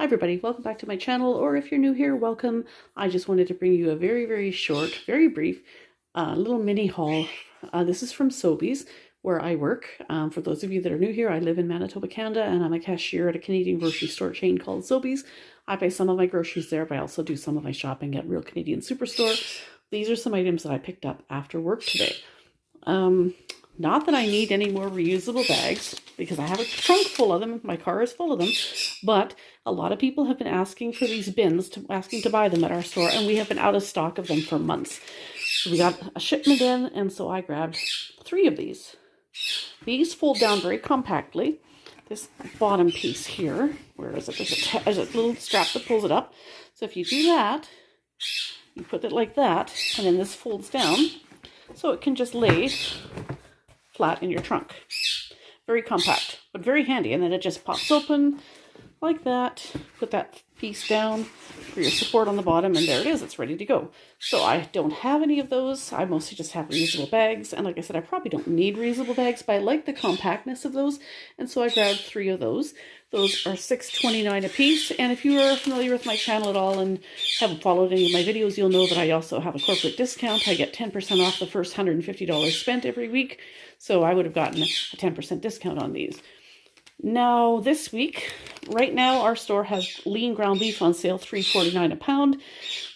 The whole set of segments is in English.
Hi everybody, welcome back to my channel, or if you're new here, welcome. I just wanted to bring you a very short, very brief little mini haul. This is from Sobeys, where I work. For those of you that are new here, I live in Manitoba, Canada, and I'm a cashier at a Canadian grocery store chain called Sobeys. I buy some of my groceries there, but I also do some of my shopping at Real Canadian Superstore. These are some items that I picked up after work today. Not that I need any more reusable bags, because I have a trunk full of them. My car is full of them. But a lot of people have been asking for these bins, asking to buy them at our store, and we have been out of stock of them for months. So we got a shipment in, and so I grabbed 3 of these. These fold down very compactly. This bottom piece here, where is it? There's a little strap that pulls it up. So if you do that, you put it like that, and then this folds down, so it can just lay flat in your trunk. Very compact, but very handy. And then it just pops open like that. Put that piece down for your support on the bottom, and there it is. It's ready to go. So I don't have any of those. I mostly just have reusable bags. And like I said, I probably don't need reusable bags, but I like the compactness of those. And so I grabbed 3 of those. Those are $6.29 a piece. And if you are familiar with my channel at all and haven't followed any of my videos, you'll know that I also have a corporate discount. I get 10% off the first $150 spent every week. So I would have gotten a 10% discount on these. Now, this week, right now, our store has lean ground beef on sale, $3.49 a pound.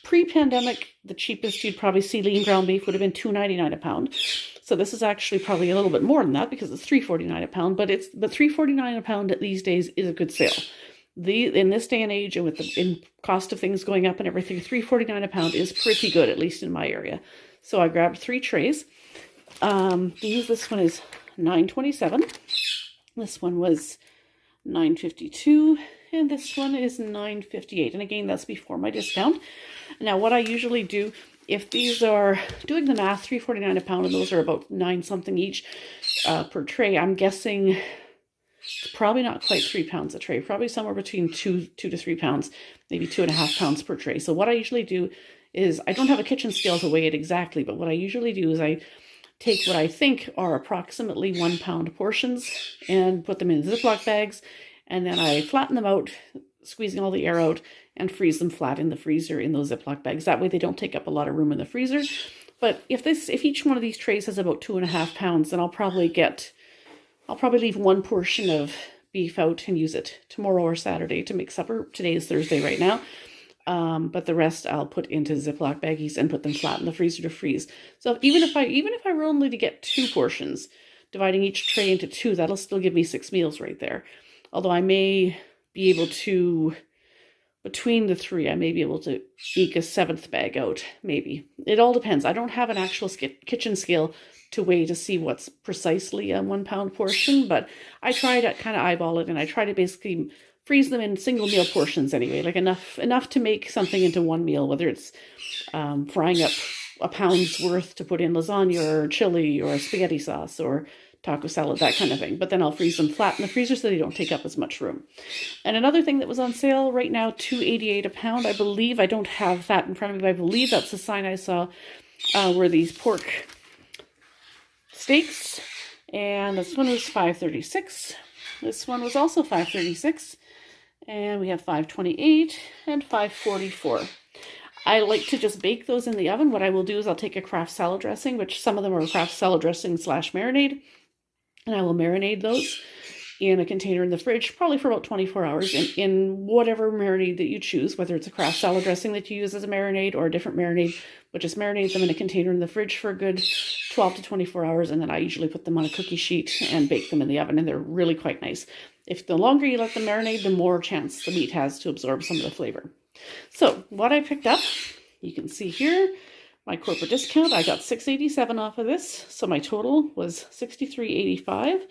Pre-pandemic, the cheapest you'd probably see lean ground beef would have been $2.99 a pound. So this is actually probably a little bit more than that because it's $3.49 a pound, but $3.49 a pound these days is a good sale. In this day and age, and with the cost of things going up and everything, $3.49 a pound is pretty good, at least in my area. So I grabbed 3 trays. This one is $9.27. This one was $9.52, and this one is $9.58. And again, that's before my discount. Now, what I usually do, if these are, doing the math, $3.49 a pound, and those are about 9 something each per tray, I'm guessing it's probably not quite 3 pounds a tray, probably somewhere between 2 to 3 pounds, maybe 2.5 pounds per tray. So what I usually do is, I don't have a kitchen scale to weigh it exactly, but what I usually do is I take what I think are approximately 1 pound portions and put them in Ziploc bags, and then I flatten them out, squeezing all the air out, and freeze them flat in the freezer in those Ziploc bags. That way they don't take up a lot of room in the freezer. But if each one of these trays has about 2.5 pounds, then I'll probably leave 1 portion of beef out and use it tomorrow or Saturday to make supper. Today is Thursday right now. But the rest I'll put into Ziploc baggies and put them flat in the freezer to freeze. So even if I were only to get 2 portions, dividing each tray into 2, that'll still give me 6 meals right there. Although I may be able to, between the 3, I may be able to eke a 7th bag out, maybe. It all depends. I don't have an actual kitchen scale to weigh to see what's precisely a 1 pound portion, but I try to kind of eyeball it, and I try to basically freeze them in single meal portions anyway, like enough to make something into 1 meal, whether it's frying up a pound's worth to put in lasagna or chili or spaghetti sauce or taco salad, that kind of thing. But then I'll freeze them flat in the freezer so they don't take up as much room. And another thing that was on sale right now, $2.88 a pound, I believe, I don't have that in front of me, but I believe that's the sign I saw, were these pork steaks. And this one was $5.36. This one was also $5.36. And we have $5.28 and $5.44. I like to just bake those in the oven. What I will do is I'll take a craft salad dressing, which some of them are craft salad dressing / marinade, and I will marinate those in a container in the fridge, probably for about 24 hours in whatever marinade that you choose, whether it's a craft salad dressing that you use as a marinade or a different marinade, but just marinate them in a container in the fridge for a good 12 to 24 hours, and then I usually put them on a cookie sheet and bake them in the oven, and they're really quite nice. If the longer you let them marinate, the more chance the meat has to absorb some of the flavor. So what I picked up, you can see here, my corporate discount, I got $6.87 off of this, so my total was $63.85.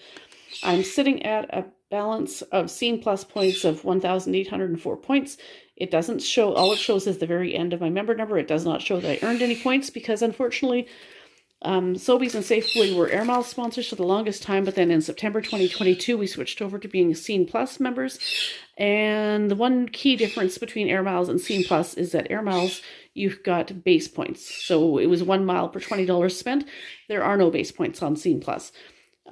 I'm sitting at a balance of Scene Plus points of 1,804 points. It doesn't show, all it shows is the very end of my member number. It does not show that I earned any points because unfortunately, Sobeys and Safeway were Air Miles sponsors for the longest time, but then in September 2022, we switched over to being Scene Plus members. And the one key difference between Air Miles and Scene Plus is that Air Miles, you've got base points. So it was 1 mile per $20 spent. There are no base points on Scene Plus.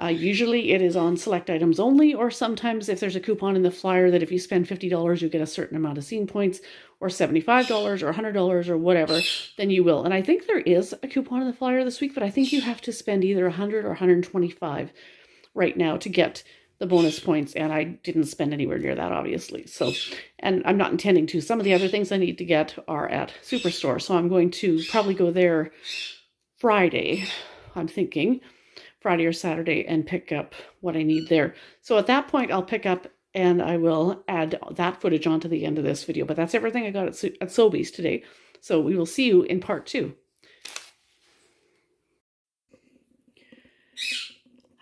Usually it is on select items only, or sometimes if there's a coupon in the flyer that if you spend $50, you get a certain amount of scene points, or $75 or $100 or whatever, then you will. And I think there is a coupon in the flyer this week, but I think you have to spend either 100 or 125 right now to get the bonus points, and I didn't spend anywhere near that, obviously. So, and I'm not intending to. Some of the other things I need to get are at Superstore, so I'm going to probably go there Friday, I'm thinking. Friday or Saturday, and pick up what I need there. So at that point, I'll pick up and I will add that footage onto the end of this video. But that's everything I got at Sobeys today. So we will see you in part 2.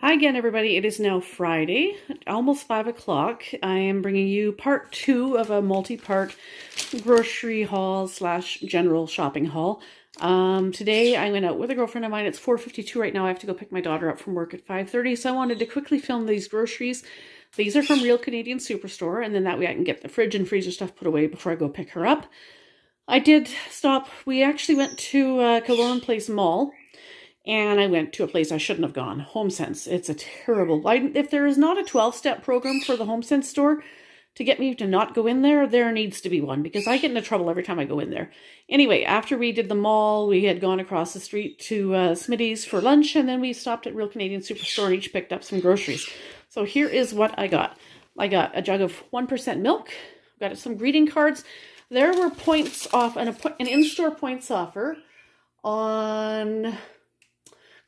Hi again, everybody. It is now Friday, almost 5 o'clock. I am bringing you part 2 of a multi-part grocery haul slash general shopping haul. Today I went out with a girlfriend of mine. It's 4:52 right now. I have to go pick my daughter up from work at 5:30. So I wanted to quickly film these groceries. These are from Real Canadian Superstore, and then that way I can get the fridge and freezer stuff put away before I go pick her up. I did stop. We actually went to Kelowna Place Mall, and I went to a place I shouldn't have gone, HomeSense. It's a terrible, if there is not a 12-step program for the HomeSense store, to get me to not go in there, there needs to be one, because I get into trouble every time I go in there. Anyway, after we did the mall, we had gone across the street to Smitty's for lunch, and then we stopped at Real Canadian Superstore and each picked up some groceries. So here is what I got. I got a jug of 1% milk, got some greeting cards. There were points off, an in-store points offer on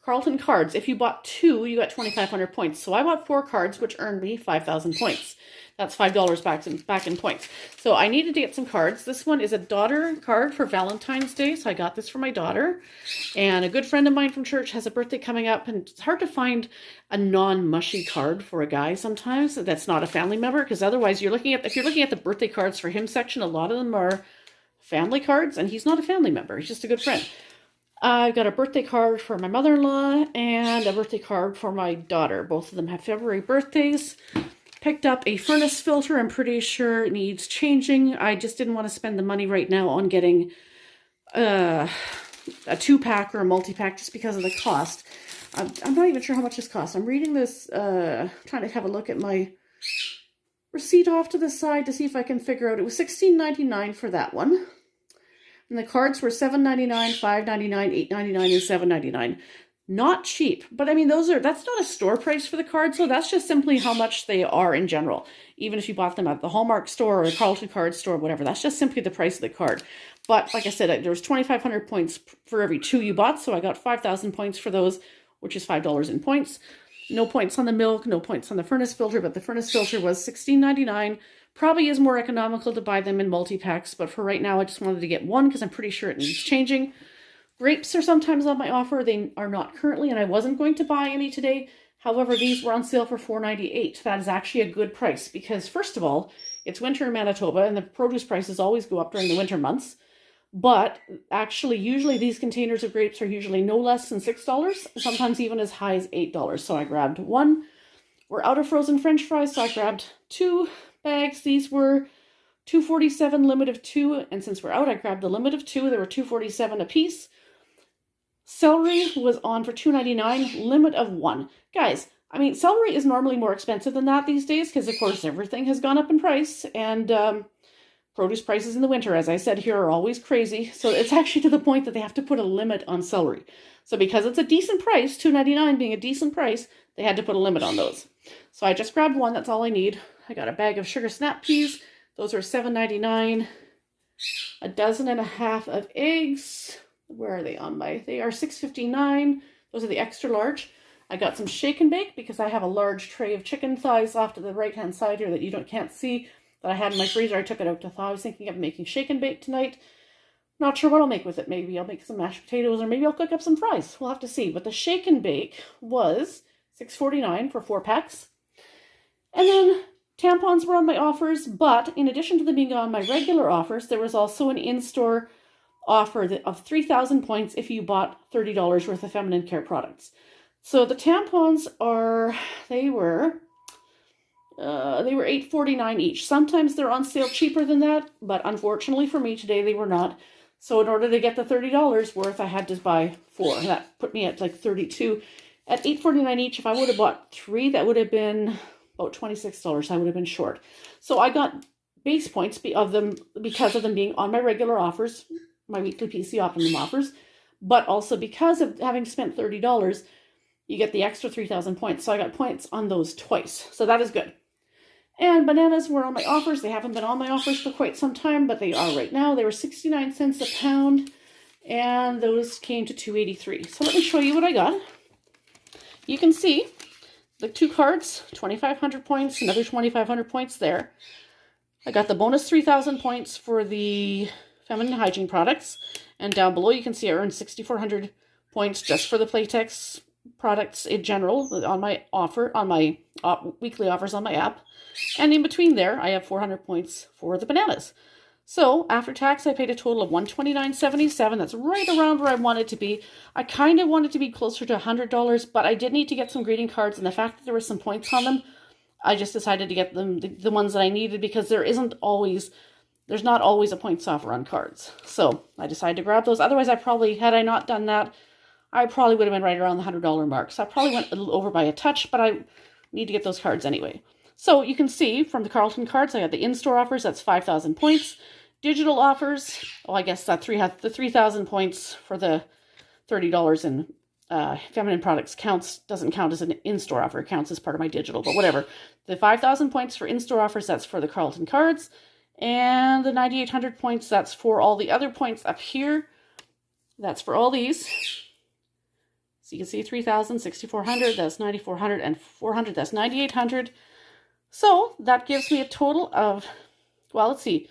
Carlton cards. If you bought 2, you got 2,500 points. So I bought 4 cards, which earned me 5,000 points. That's $5 back in points. So I needed to get some cards. This one is a daughter card for Valentine's Day. So I got this for my daughter. And a good friend of mine from church has a birthday coming up. And it's hard to find a non-mushy card for a guy sometimes that's not a family member. Because otherwise, if you're looking at the birthday cards for him section, a lot of them are family cards. And he's not a family member. He's just a good friend. I got a birthday card for my mother-in-law and a birthday card for my daughter. Both of them have February birthdays. Picked up a furnace filter. I'm pretty sure it needs changing. I just didn't want to spend the money right now on getting a 2-pack or a multi-pack just because of the cost. I'm not even sure how much this costs. I'm reading this, trying to have a look at my receipt off to the side to see if I can figure out. It was $16.99 for that one. And the cards were $7.99, $5.99, $8.99, and $7.99. Not cheap, but I mean, that's not a store price for the cards, so that's just simply how much they are in general. Even if you bought them at the Hallmark store or the Carlton card store, whatever, that's just simply the price of the card. But like I said, there's 2,500 points for every 2 you bought, so I got 5,000 points for those, which is $5 in points. No points on the milk, no points on the furnace filter, but the furnace filter was $16.99. Probably is more economical to buy them in multi-packs, but for right now, I just wanted to get one because I'm pretty sure it needs changing. Grapes are sometimes on my offer. They are not currently, and I wasn't going to buy any today. However, these were on sale for $4.98. That is actually a good price because, first of all, it's winter in Manitoba, and the produce prices always go up during the winter months. But actually, usually these containers of grapes are usually no less than $6, sometimes even as high as $8. So I grabbed one. We're out of frozen French fries, so I grabbed 2 bags. These were $2.47, limit of 2, and since we're out, I grabbed the limit of 2. There were $2.47 a piece. Celery was on for $2.99, limit of 1. Guys, I mean, celery is normally more expensive than that these days because, of course, everything has gone up in price, and produce prices in the winter, as I said here, are always crazy. So it's actually to the point that they have to put a limit on celery. So because it's a decent price, $2.99 being a decent price, they had to put a limit on those. So I just grabbed one. That's all I need. I got a bag of sugar snap peas. Those are $7.99. A dozen and a half of eggs. Where are they on my? They are $6.59. Those are the extra large. I got some shake and bake because I have a large tray of chicken thighs off to the right-hand side here that you can't see that I had in my freezer. I took it out to thaw. I was thinking of making shake and bake tonight. Not sure what I'll make with it. Maybe I'll make some mashed potatoes or maybe I'll cook up some fries. We'll have to see. But the shake and bake was $6.49 for 4 packs. And then tampons were on my offers, but in addition to them being on my regular offers, there was also an in-store offer of 3,000 points if you bought $30 worth of feminine care products. So the tampons they were $8.49 each. Sometimes they're on sale cheaper than that, but unfortunately for me today, they were not. So in order to get the $30 worth, I had to buy 4. That put me at like $32. At $8.49 each, if I would have bought 3, that would have been about $26. I would have been short. So I got base points of them because of them being on my regular offers, my weekly PC Optimum offers, but also because of having spent $30, you get the extra 3,000 points. So I got points on those twice. So that is good. And bananas were on my offers. They haven't been on my offers for quite some time, but they are right now. They were 69 cents a pound, and those came to $2.83. So let me show you what I got. You can see the 2 cards, 2,500 points, another 2,500 points there. I got the bonus 3,000 points for the feminine hygiene products. And down below you can see I earned 6,400 points just for the Playtex products in general on my offer, on my weekly offers on my app. And in between there, I have 400 points for the bananas. So after tax, I paid a total of $129.77. That's right around where I wanted to be. I kind of wanted to be closer to $100, but I did need to get some greeting cards. And the fact that there were some points on them, I just decided to get them, the ones that I needed, because there's not always a points offer on cards. So I decided to grab those. Otherwise, had I not done that, I probably would have been right around the $100 mark. So I probably went a little over by a touch, but I need to get those cards anyway. So you can see from the Carlton cards, I got the in-store offers, that's 5,000 points. Digital offers, I guess that the 3,000 points for the $30 in feminine products doesn't count as an in-store offer. It counts as part of my digital, but whatever. The 5,000 points for in-store offers, that's for the Carlton cards. And the 9,800 points, that's for all the other points up here. That's for all these. So you can see 3,000, 6,400, that's 9,400, and 400, that's 9,800. So that gives me a total of, well, let's see.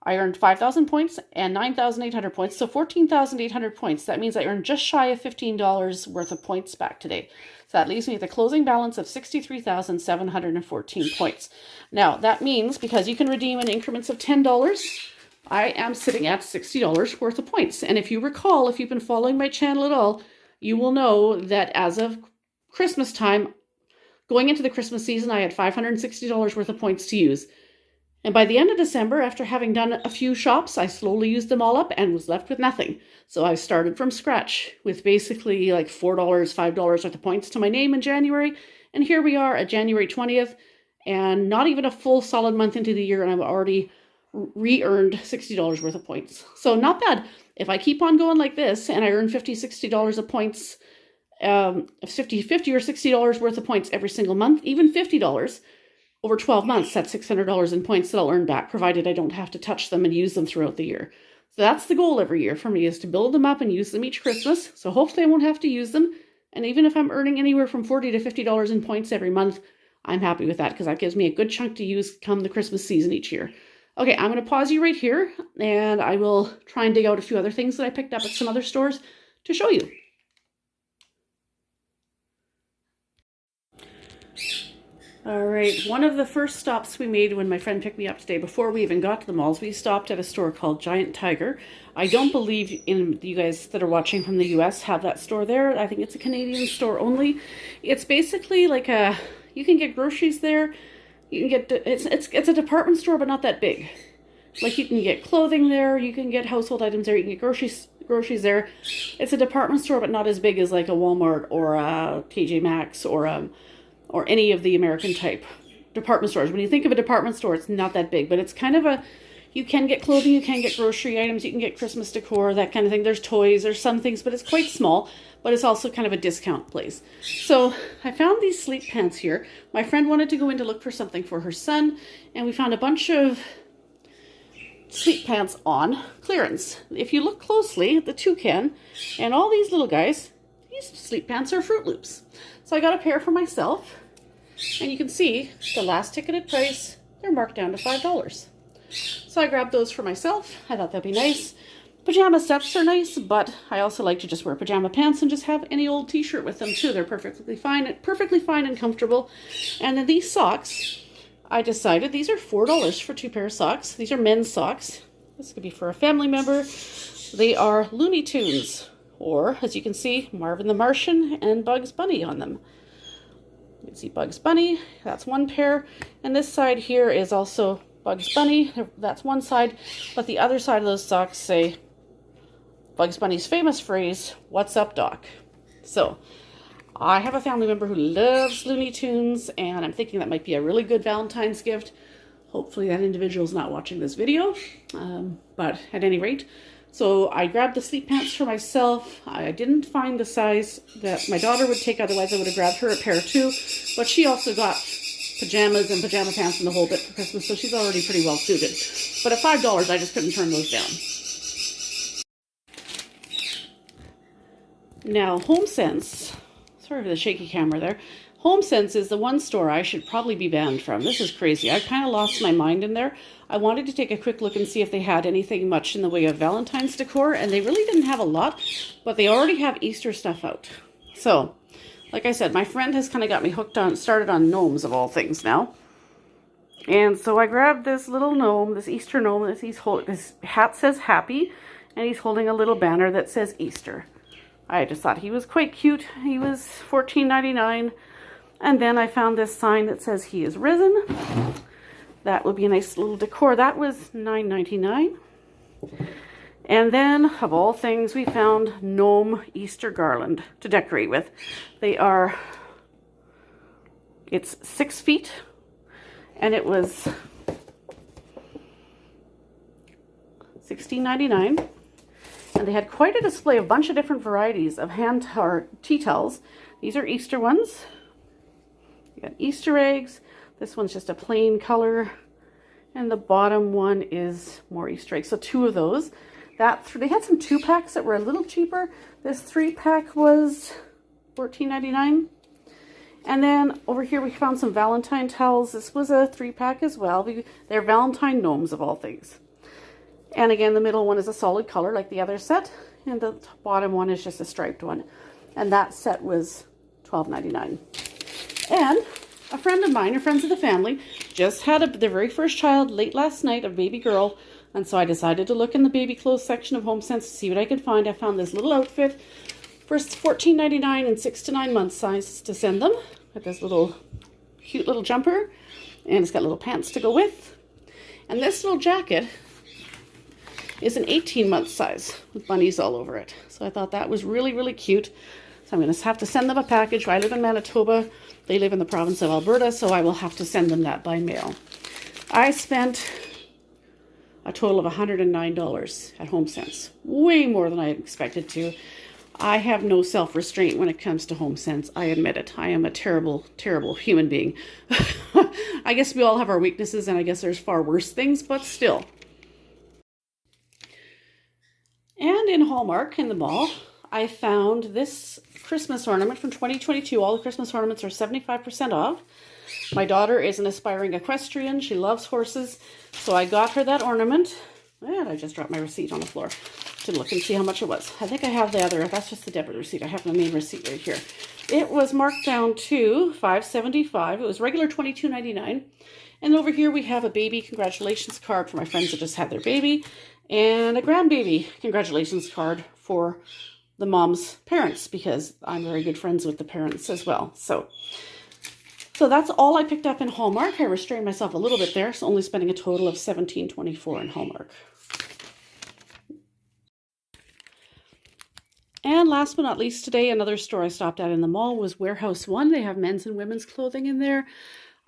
I earned 5,000 points and 9,800 points, so 14,800 points. That means I earned just shy of $15 worth of points back today. So that leaves me with a closing balance of 63,714 points. Now, that means, because you can redeem in increments of $10, I am sitting at $60 worth of points. And if you recall, if you've been following my channel at all, you will know that as of Christmas time, going into the Christmas season, I had $560 worth of points to use. And by the end of December, after having done a few shops, I slowly used them all up and was left with nothing. So I started from scratch with basically like $4, $5 worth of points to my name in January. And here we are at January 20th, and not even a full solid month into the year, and I've already re-earned $60 worth of points. So not bad. If I keep on going like this and I earn $50, $60 of points, $50 or $60 worth of points every single month, even $50, over 12 months, that's $600 in points that I'll earn back, provided I don't have to touch them and use them throughout the year. So that's the goal every year for me, is to build them up and use them each Christmas. So hopefully I won't have to use them. And even if I'm earning anywhere from $40 to $50 in points every month, I'm happy with that, because that gives me a good chunk to use come the Christmas season each year. Okay, I'm going to pause you right here, and I will try and dig out a few other things that I picked up at some other stores to show you. All right, one of the first stops we made when my friend picked me up today, before we even got to the malls, we stopped at a store called Giant Tiger. I don't believe you guys that are watching from the US have that store there. I think it's a Canadian store only. It's basically like you can get groceries there. You can get, it's a department store, but not that big. Like, you can get clothing there, you can get household items there, you can get groceries there. It's a department store, but not as big as like a Walmart or a TJ Maxx or any of the American type department stores. When you think of a department store, it's not that big, but it's kind of you can get clothing, you can get grocery items, you can get Christmas decor, that kind of thing. There's toys, there's some things, but it's quite small, but it's also kind of a discount place. So I found these sleep pants here. My friend wanted to go in to look for something for her son, and we found a bunch of sleep pants on clearance. If you look closely at the toucan and all these little guys, these sleep pants are Fruit Loops. So I got a pair for myself, and you can see the last ticketed price, they're marked down to $5. So I grabbed those for myself. I thought that'd be nice. Pajama sets are nice, but I also like to just wear pajama pants and just have any old t-shirt with them too. They're perfectly fine and comfortable. And then these socks, I decided these are $4 for 2 pairs of socks. These are men's socks. This could be for a family member. They are Looney Tunes, or, as you can see, Marvin the Martian and Bugs Bunny on them. You can see Bugs Bunny, that's one pair. And this side here is also Bugs Bunny, that's one side. But the other side of those socks say Bugs Bunny's famous phrase, "What's up, Doc?" So, I have a family member who loves Looney Tunes, and I'm thinking that might be a really good Valentine's gift. Hopefully that individual is not watching this video, but at any rate, so I grabbed the sleep pants for myself. I didn't find the size that my daughter would take, otherwise I would have grabbed her a pair too, but she also got pajamas and pajama pants and the whole bit for Christmas, so she's already pretty well suited. But at $5, I just couldn't turn those down. Now, HomeSense, sorry for the shaky camera there. HomeSense is the one store I should probably be banned from. This is crazy. I kind of lost my mind in there. I wanted to take a quick look and see if they had anything much in the way of Valentine's decor, and they really didn't have a lot, but they already have Easter stuff out. So, like I said, my friend has kind of got me started on gnomes of all things now. And so I grabbed this little gnome, this Easter gnome, his hat says happy, and he's holding a little banner that says Easter. I just thought he was quite cute. He was $14.99. And then I found this sign that says he is risen. That would be a nice little decor. That was $9.99. And then, of all things, we found gnome Easter garland to decorate with. It's 6 feet, and it was $16.99. And they had quite a display of a bunch of different varieties of tea towels. These are Easter ones. You got Easter eggs. This one's just a plain color. And the bottom one is more Easter eggs. So 2 of those. They had some 2-packs that were a little cheaper. This 3-pack was $14.99. And then over here we found some Valentine towels. This was a 3-pack as well. They're Valentine gnomes of all things. And again, the middle one is a solid color like the other set. And the bottom one is just a striped one. And that set was $12.99. And a friend of mine, or friends of the family, just had their very first child late last night, a baby girl. And so I decided to look in the baby clothes section of HomeSense to see what I could find. I found this little outfit for $14.99 and 6 to 9 month sizes to send them. With this little cute little jumper. And it's got little pants to go with. And this little jacket is an 18-month size with bunnies all over it. So I thought that was really, really cute. So I'm going to have to send them a package. I live in Manitoba. They live in the province of Alberta, so I will have to send them that by mail. I spent a total of $109 at HomeSense. Way more than I expected to. I have no self-restraint when it comes to HomeSense. I admit it. I am a terrible, terrible human being. I guess we all have our weaknesses, and I guess there's far worse things, but still. And in Hallmark, in the mall, I found this Christmas ornament from 2022. All the Christmas ornaments are 75% off. My daughter is an aspiring equestrian. She loves horses. So I got her that ornament. And I just dropped my receipt on the floor to look and see how much it was. I think I have the other. That's just the debit receipt. I have my main receipt right here. It was marked down to $5.75. It was regular $22.99. And over here we have a baby congratulations card for my friends that just had their baby. And a grandbaby congratulations card for the mom's parents, because I'm very good friends with the parents as well. So that's all I picked up in Hallmark. I restrained myself a little bit there, so only spending a total of $17.24 in Hallmark. And last but not least today, another store I stopped at in the mall was Warehouse One. They have men's and women's clothing in there.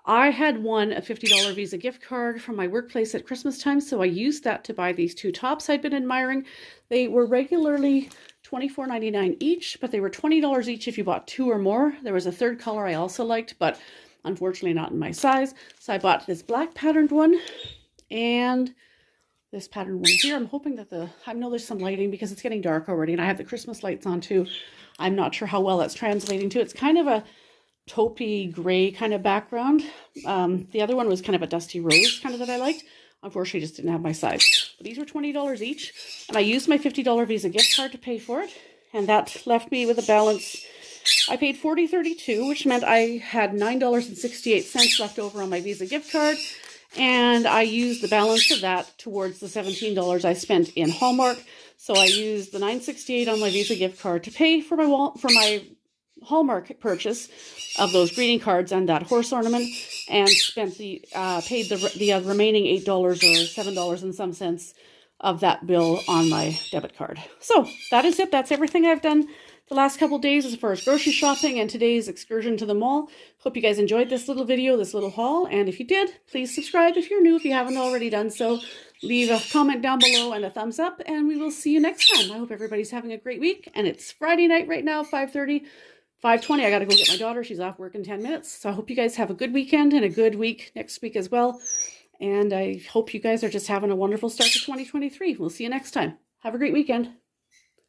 I had won a $50 Visa gift card from my workplace at Christmas time, so I used that to buy these 2 tops I'd been admiring. They were regularly $24.99 each, but they were $20 each if you bought 2 or more. There was a third color I also liked, but unfortunately not in my size. So I bought this black patterned one and this patterned one here. I'm hoping that I know there's some lighting because it's getting dark already, and I have the Christmas lights on too. I'm not sure how well that's translating to. It's kind of a taupey gray kind of background. The other one was kind of a dusty rose kind of that I liked. Unfortunately, just didn't have my size. But these were $20 each, and I used my $50 Visa gift card to pay for it, and that left me with a balance. I paid $40.32, which meant I had $9.68 left over on my Visa gift card, and I used the balance of that towards the $17 I spent in Hallmark. So I used the $9.68 on my Visa gift card to pay for my Hallmark purchase of those greeting cards and that horse ornament, and spent paid the remaining $8 or $7 and some cents of that bill on my debit card. So that is it. That's everything I've done the last couple days as far as grocery shopping and today's excursion to the mall. Hope you guys enjoyed this little video, this little haul. And if you did, please subscribe if you're new, if you haven't already done so. Leave a comment down below and a thumbs up, and we will see you next time. I hope everybody's having a great week. And it's Friday night right now, 5:30. 5:20, I got to go get my daughter. She's off work in 10 minutes. So I hope you guys have a good weekend and a good week next week as well. And I hope you guys are just having a wonderful start to 2023. We'll see you next time. Have a great weekend.